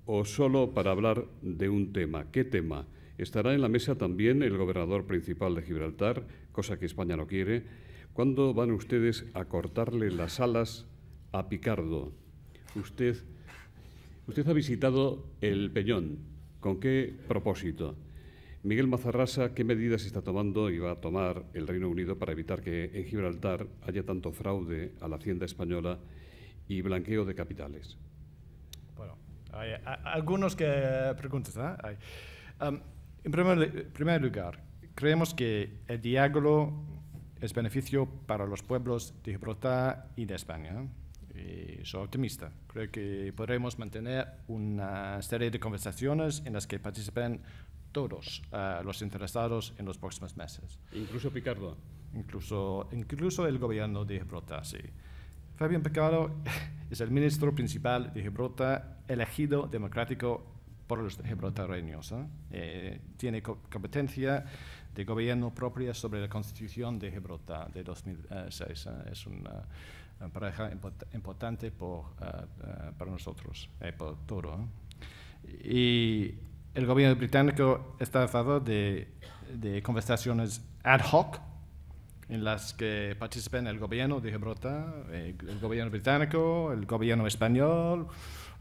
o solo para hablar de un tema? ¿Qué tema? ¿Estará en la mesa también el gobernador principal de Gibraltar, cosa que España no quiere? ¿Cuándo van ustedes a cortarle las alas a Picardo? Usted ha visitado el Peñón. ¿Con qué propósito? Miguel Mazarrasa, ¿qué medidas está tomando y va a tomar el Reino Unido para evitar que en Gibraltar haya tanto fraude a la Hacienda española y blanqueo de capitales? Bueno, hay algunos que preguntas, ¿eh? En primer lugar, creemos que el diálogo es beneficio para los pueblos de Gibraltar y de España. Y soy optimista. Creo que podremos mantener una serie de conversaciones en las que participen todos los interesados en los próximos meses. ¿Incluso Picardo? Incluso el gobierno de Gibraltar, sí. Fabián Picardo es el ministro principal de Gibraltar, elegido democrático por los gibraltareños. Tiene competencia de gobierno propia sobre la Constitución de Gibraltar de 2006. Es una pareja importante para nosotros, por todo. Y el gobierno británico está a favor de conversaciones ad hoc en las que participen el gobierno de Gibraltar, el gobierno británico, el gobierno español,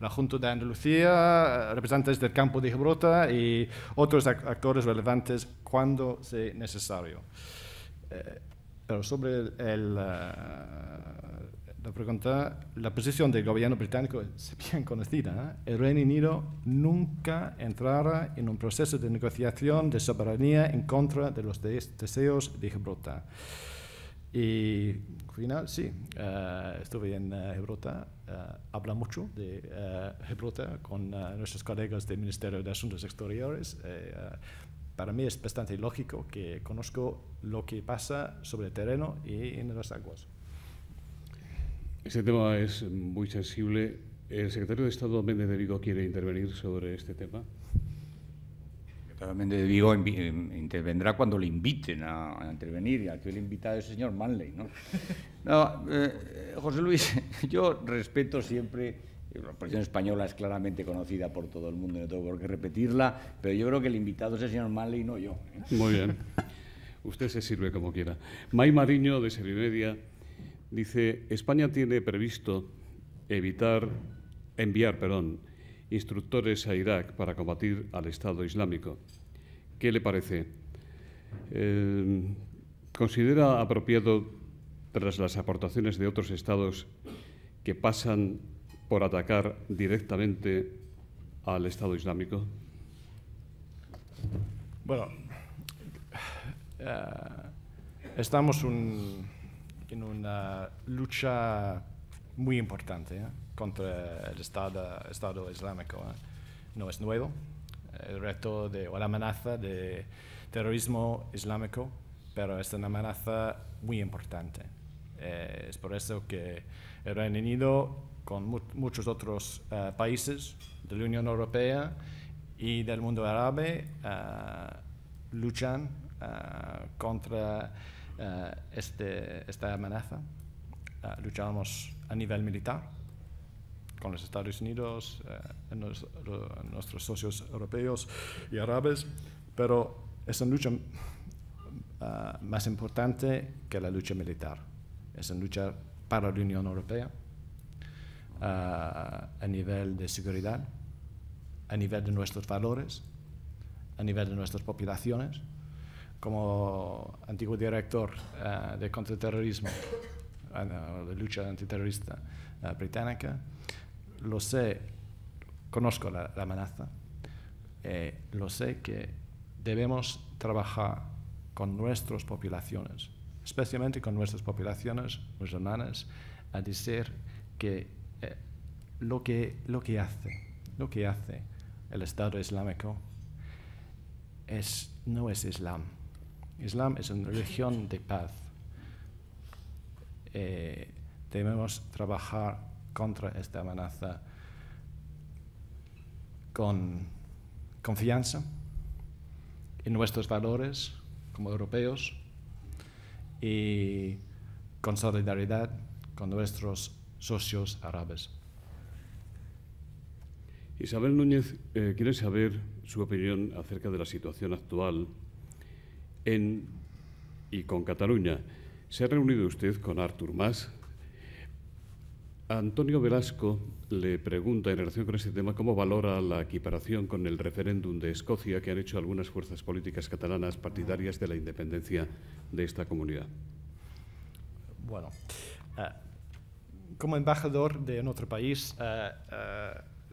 la Junta de Andalucía, representantes del campo de Gibraltar y otros actores relevantes cuando sea necesario. Pero sobre la pregunta, la posición del gobierno británico es bien conocida. El Reino Unido nunca entrará en un proceso de negociación de soberanía en contra de los deseos de Gibraltar. Y al final, sí, estuve en Gibraltar, habla mucho de Gibraltar con nuestros colegas del Ministerio de Asuntos Exteriores. Para mí es bastante lógico que conozco lo que pasa sobre el terreno y en las aguas. Este tema es muy sensible. ¿El secretario de Estado Méndez de Vigo quiere intervenir sobre este tema? El secretario Méndez de Vigo intervendrá cuando le inviten a intervenir, y aquí el invitado es el señor Manley, ¿no? No, José Luis, yo respeto siempre. La posición española es claramente conocida por todo el mundo, no tengo por qué repetirla, pero yo creo que el invitado es el señor Manley y no yo. Muy bien. Usted se sirve como quiera. May Mariño, de Servimedia, dice, España tiene previsto enviar instructores a Irak para combatir al Estado Islámico. ¿Qué le parece? ¿Considera apropiado, tras las aportaciones de otros estados que pasan por atacar directamente al Estado Islámico? Bueno, estamos en una lucha muy importante contra el Estado Islámico. No es nuevo. El reto o la amenaza de terrorismo islámico, pero es una amenaza muy importante. Es por eso que el Reino Unido, con muchos otros países de la Unión Europea y del mundo árabe, luchan contra esta amenaza. Luchamos a nivel militar con los Estados Unidos, nuestros socios europeos y árabes, pero es una lucha más importante que la lucha militar. Es una lucha para la Unión Europea, a nivel de seguridad, a nivel de nuestros valores, a nivel de nuestras poblaciones. Como antiguo director de contraterrorismo, de lucha antiterrorista británica, lo sé, conozco la amenaza, lo sé que debemos trabajar con nuestras poblaciones, especialmente con nuestras poblaciones musulmanas, a decir que lo que hace el Estado Islámico no es Islam. Islam es una religión de paz. Debemos trabajar contra esta amenaza con confianza en nuestros valores como europeos y con solidaridad con nuestros socios árabes. Isabel Núñez quiere saber su opinión acerca de la situación actual en y con Cataluña. ¿Se ha reunido usted con Artur Mas? Antonio Velasco le pregunta en relación con este tema cómo valora la equiparación con el referéndum de Escocia que han hecho algunas fuerzas políticas catalanas partidarias de la independencia de esta comunidad. Bueno, como embajador de otro país,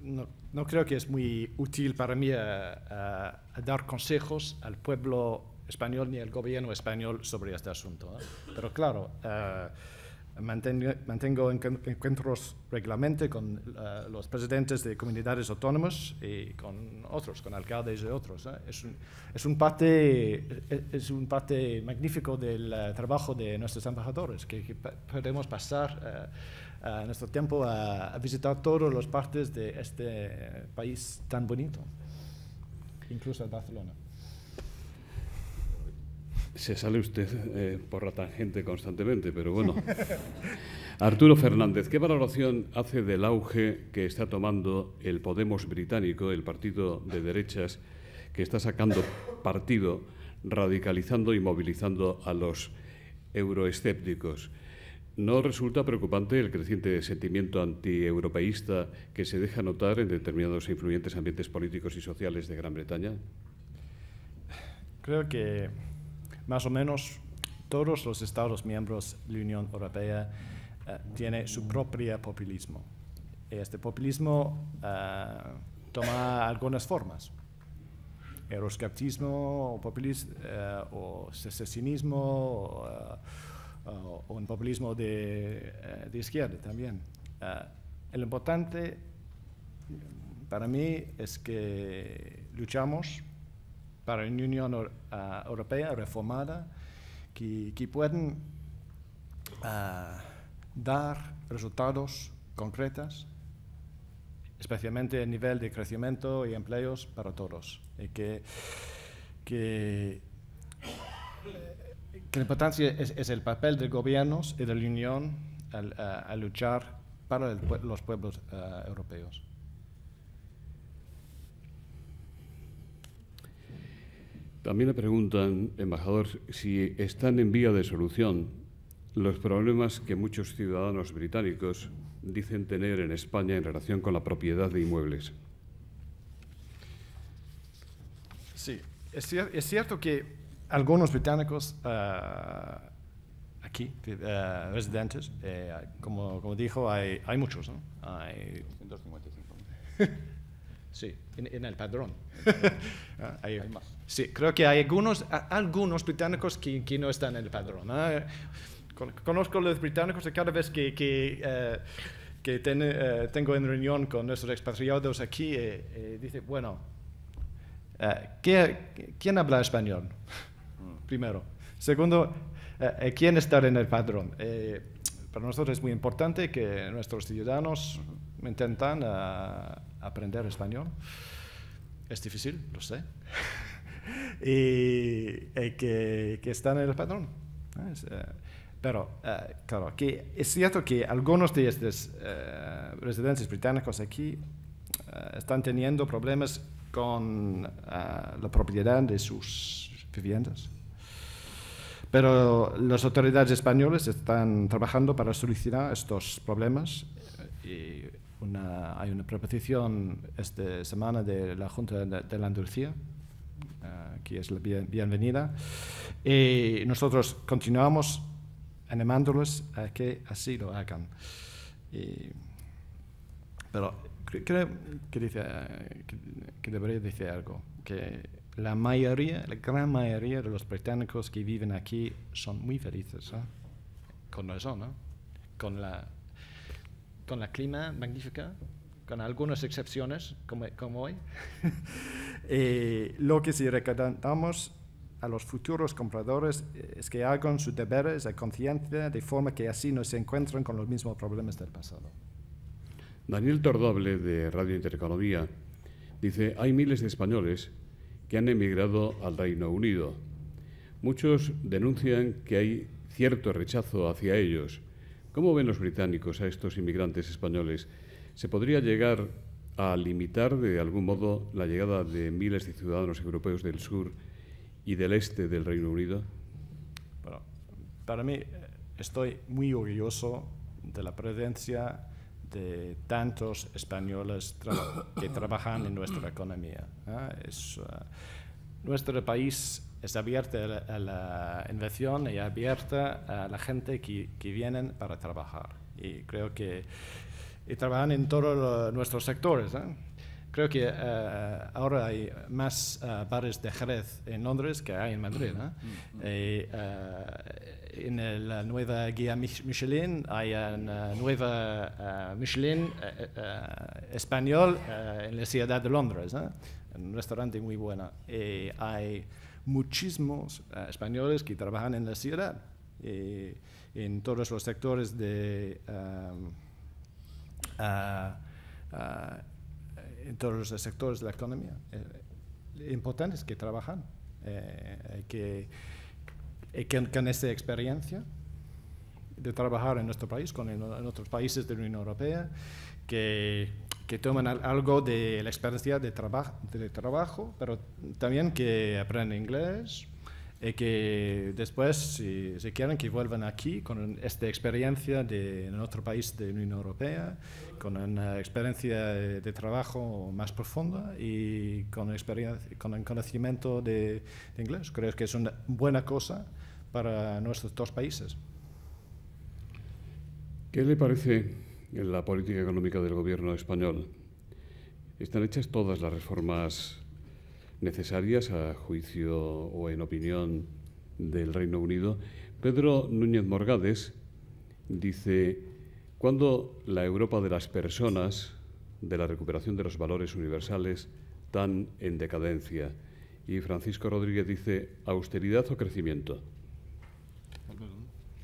no creo que es muy útil para mí dar consejos al pueblo español ni al gobierno español sobre este asunto. Pero claro, mantengo encuentros regularmente con los presidentes de comunidades autónomas y con otros, con alcaldes y otros. Es un parte magnífico del trabajo de nuestros embajadores, que podemos pasar nuestro tiempo a visitar todas las partes de este país tan bonito, incluso Barcelona. Se sale usted por la tangente constantemente, pero bueno. Arturo Fernández, ¿qué valoración hace del auge que está tomando el Podemos británico, el partido de derechas que está sacando partido, radicalizando y movilizando a los euroescépticos? ¿No resulta preocupante el creciente sentimiento antieuropeísta que se deja notar en determinados e influyentes ambientes políticos y sociales de Gran Bretaña? Creo que más o menos todos los Estados miembros de la Unión Europea tienen su propio populismo. Este populismo toma algunas formas. Euroscepticismo, o secesionismo, o un populismo de izquierda también. Lo importante para mí es que luchamos para una Unión Europea reformada que pueden dar resultados concretos, especialmente a nivel de crecimiento y empleos para todos. Y que la importancia es el papel de gobiernos y de la Unión a luchar para los pueblos europeos. También le preguntan, embajador, si están en vía de solución los problemas que muchos ciudadanos británicos dicen tener en España en relación con la propiedad de inmuebles. Sí, es cierto que algunos británicos aquí, residentes, como dijo, hay muchos, ¿no? Hay 255. Sí, en el padrón. Hay más. Sí, creo que hay algunos británicos que no están en el padrón. Conozco a los británicos y cada vez que tengo en reunión con nuestros expatriados aquí, dice, bueno, ¿quién habla español? Primero. Segundo, ¿quién está en el padrón? Para nosotros es muy importante que nuestros ciudadanos intentan aprender español. Es difícil, lo sé. y que están en el padrón. Pero, claro, que es cierto que algunos de estos residentes británicos aquí están teniendo problemas con la propiedad de sus viviendas. Pero las autoridades españolas están trabajando para solucionar estos problemas. Y hay una proposición esta semana de la Junta de la Andalucía, que es la bienvenida. Y nosotros continuamos animándolos a que así lo hagan. Pero creo que debería decir algo, que la gran mayoría de los británicos que viven aquí son muy felices, con razón, ¿no? con la clima magnífica, con algunas excepciones, como hoy. Lo que sí recomendamos a los futuros compradores es que hagan sus deberes de conciencia de forma que así no se encuentren con los mismos problemas del pasado. Daniel Tordable, de Radio Intereconomía, dice: hay miles de españoles que han emigrado al Reino Unido. Muchos denuncian que hay cierto rechazo hacia ellos. ¿Cómo ven los británicos a estos inmigrantes españoles? ¿Se podría llegar a limitar de algún modo la llegada de miles de ciudadanos europeos del sur y del este del Reino Unido? Bueno, para mí, estoy muy orgulloso de la presencia de tantos españoles que trabajan en nuestra economía. Nuestro país es abierto a la inversión y abierto a la gente que vienen para trabajar. Y creo que trabajan en todos nuestros sectores. Creo que ahora hay más bares de Jerez en Londres que hay en Madrid. En la nueva guía Michelin hay una nueva Michelin español en la ciudad de Londres, un restaurante muy bueno. Hay muchísimos españoles que trabajan en la ciudad, en todos los sectores de en todos los sectores de la economía. Lo importante es que trabajan, con esa experiencia de trabajar en nuestro país, en otros países de la Unión Europea, que toman algo de la experiencia de trabajo, pero también que aprenden inglés, y que después, si quieren, que vuelvan aquí con esta experiencia en otro país de la Unión Europea, con una experiencia de trabajo más profunda y con el conocimiento de inglés. Creo que es una buena cosa para nuestros dos países. ¿Qué le parece en la política económica del gobierno español? ¿Están hechas todas las reformas necesarias a juicio o en opinión del Reino Unido? Pedro Núñez Morgades dice: ¿cuándo la Europa de las personas, de la recuperación de los valores universales, tan en decadencia? Y Francisco Rodríguez dice: ¿austeridad o crecimiento?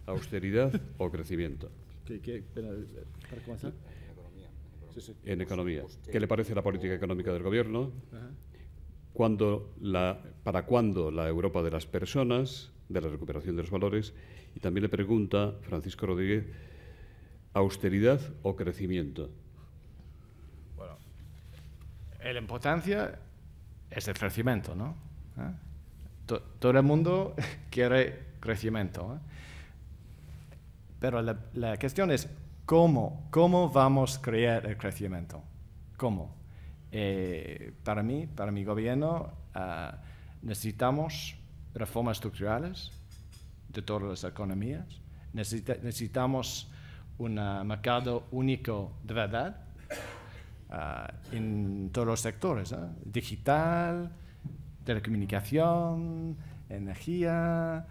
¿Austeridad o crecimiento? ¿Para comenzar? En economía. ¿Qué le parece la política económica del gobierno? ¿Para cuándo la Europa de las personas, de la recuperación de los valores? Y también le pregunta Francisco Rodríguez: ¿austeridad o crecimiento? Bueno, la importancia es el crecimiento, ¿no? Todo el mundo quiere crecimiento, pero la cuestión es cómo vamos a crear el crecimiento. ¿Cómo? Para mi gobierno, necesitamos reformas estructurales de todas las economías. Necesitamos un mercado único de verdad en todos los sectores, digital, telecomunicación, energía.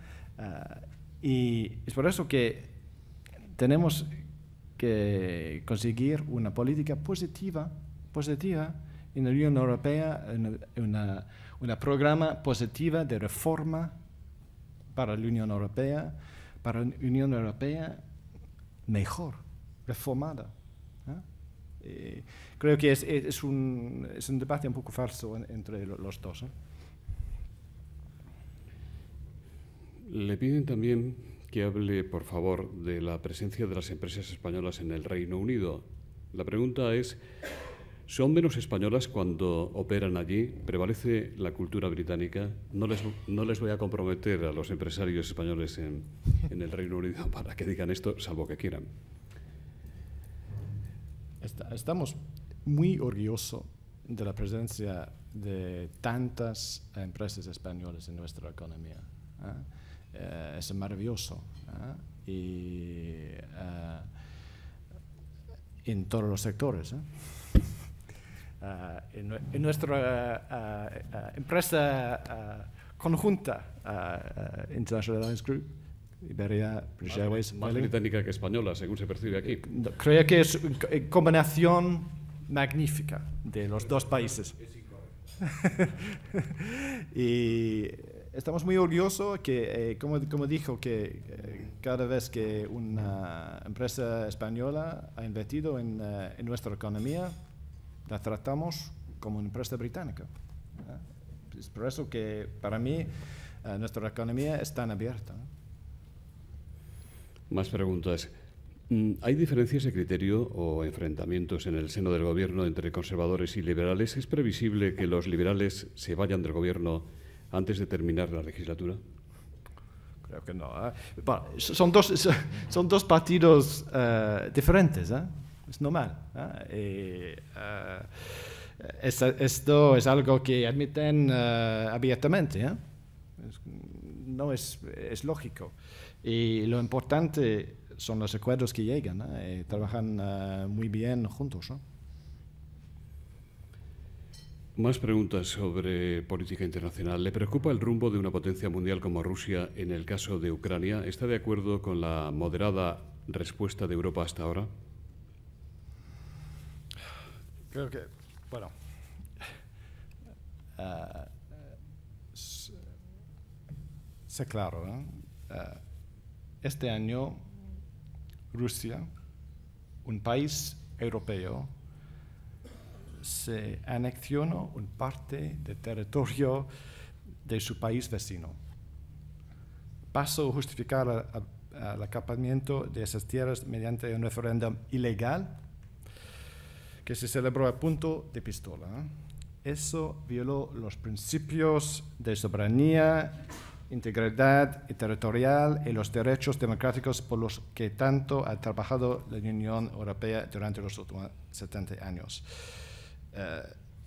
Y es por eso que tenemos que conseguir una política positiva en la Unión Europea, un programa positivo de reforma para la Unión Europea, mejor, reformada. Creo que es un debate un poco falso entre los dos. Le piden también que hable, por favor, de la presencia de las empresas españolas en el Reino Unido. La pregunta es: ¿son menos españolas cuando operan allí? ¿Prevalece la cultura británica? No les voy a comprometer a los empresarios españoles en el Reino Unido para que digan esto, salvo que quieran. Estamos muy orgullosos de la presencia de tantas empresas españolas en nuestra economía. Es maravilloso. Y en todos los sectores. En nuestra empresa conjunta, International Airlines Group, Iberia, British Airways. Más británica que española, según se percibe aquí. Creo que es una combinación magnífica de los dos países. Y estamos muy orgullosos que, como dijo, que cada vez que una empresa española ha invertido en nuestra economía, la tratamos como una empresa británica. Es por eso que para mí nuestra economía es tan abierta. Más preguntas. ¿Hay diferencias de criterio o enfrentamientos en el seno del Gobierno entre conservadores y liberales? ¿Es previsible que los liberales se vayan del Gobierno antes de terminar la legislatura? Creo que no. Bueno, son dos partidos diferentes. Es normal. Esto es algo que admiten abiertamente. No es lógico. Y lo importante son los acuerdos que llegan, trabajan muy bien juntos. Más preguntas sobre política internacional. ¿Le preocupa el rumbo de una potencia mundial como Rusia en el caso de Ucrania? ¿Está de acuerdo con la moderada respuesta de Europa hasta ahora? Creo que, bueno, sé claro, este año Rusia, un país europeo, se anexionó una parte del territorio de su país vecino. Pasó a justificar el acaparamiento de esas tierras mediante un referéndum ilegal que se celebró a punto de pistola. Eso violó los principios de soberanía, integridad territorial y los derechos democráticos por los que tanto ha trabajado la Unión Europea durante los últimos 70 años.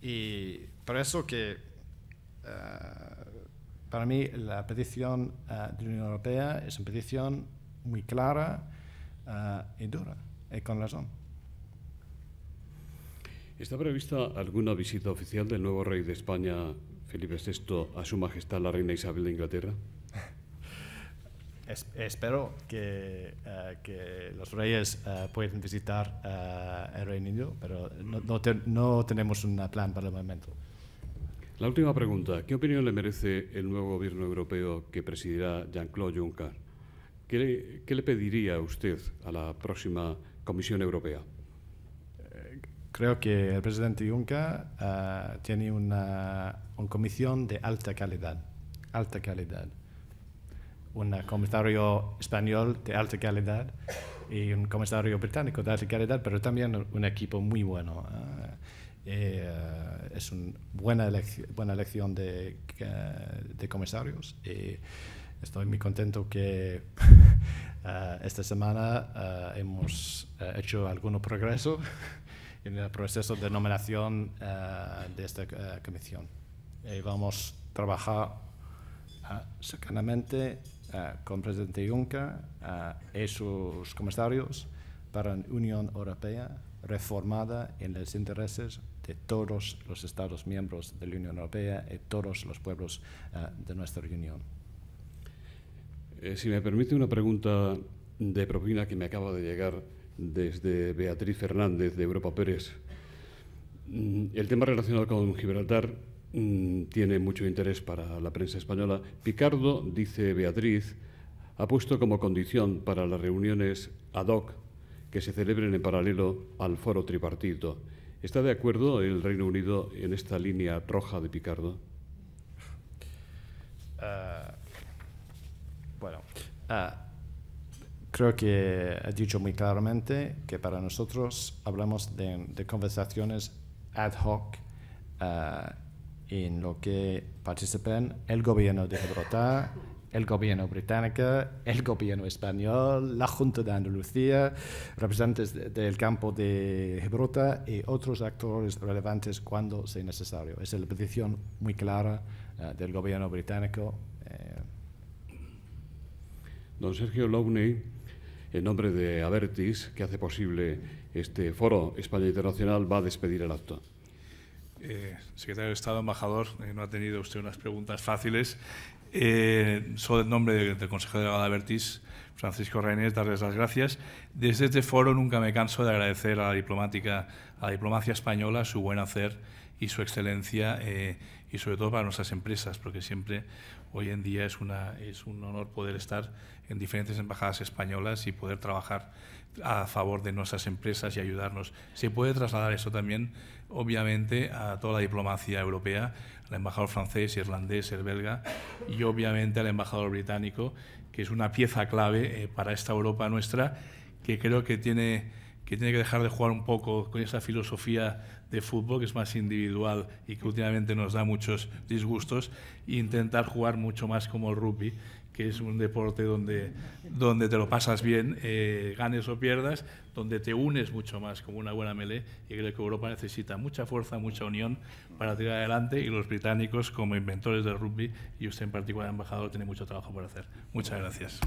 Y por eso que para mí la petición de la Unión Europea es una petición muy clara y dura, y con razón. ¿Está prevista alguna visita oficial del nuevo rey de España, Felipe VI, a Su Majestad la Reina Isabel de Inglaterra? Espero que los reyes puedan visitar el Reino Unido, pero no tenemos un plan para el momento. La última pregunta. ¿Qué opinión le merece el nuevo gobierno europeo que presidirá Jean-Claude Juncker? ¿Qué le pediría usted a la próxima Comisión Europea? Creo que el presidente Juncker tiene una comisión de alta calidad. Un comisario español de alta calidad y un comisario británico de alta calidad, pero también un equipo muy bueno. Es una buena elección de comisarios y estoy muy contento que esta semana hemos hecho algún progreso en el proceso de nominación de esta comisión. Vamos a trabajar cercanamente con el presidente Juncker y sus comisarios para una Unión Europea reformada en los intereses de todos los Estados miembros de la Unión Europea y todos los pueblos de nuestra Unión. Si me permite una pregunta de propina que me acaba de llegar desde Beatriz Fernández de Europa Pérez. El tema relacionado con Gibraltar tiene mucho interés para la prensa española. Picardo, dice Beatriz, ha puesto como condición para las reuniones ad hoc que se celebren en paralelo al foro tripartito. ¿Está de acuerdo el Reino Unido en esta línea roja de Picardo? Creo que ha dicho muy claramente que para nosotros hablamos de conversaciones ad hoc en lo que participan el gobierno de Gibraltar, el gobierno británico, el gobierno español, la Junta de Andalucía, representantes del campo de Gibraltar y otros actores relevantes cuando sea necesario. Esa es la petición muy clara del gobierno británico. Don Sergio Lowney, en nombre de Abertis, que hace posible este foro España Internacional, va a despedir el acto. Secretario de Estado, embajador, no ha tenido usted unas preguntas fáciles. Solo en nombre del consejero delegado de Abertis, Francisco Reynés, darles las gracias. Desde este foro nunca me canso de agradecer a la diplomacia española su buen hacer y su excelencia, y sobre todo para nuestras empresas, porque siempre hoy en día es un honor poder estar en diferentes embajadas españolas y poder trabajar a favor de nuestras empresas y ayudarnos. Se puede trasladar eso también, obviamente, a toda la diplomacia europea, al embajador francés, irlandés, el belga, y obviamente al embajador británico, que es una pieza clave para esta Europa nuestra, que creo que tiene que dejar de jugar un poco con esa filosofía de fútbol que es más individual y que últimamente nos da muchos disgustos, e intentar jugar mucho más como el rugby, que es un deporte donde te lo pasas bien, ganes o pierdas, donde te unes mucho más como una buena melee, y creo que Europa necesita mucha fuerza, mucha unión para tirar adelante, y los británicos como inventores del rugby, y usted en particular, embajador, tiene mucho trabajo por hacer. Muchas gracias.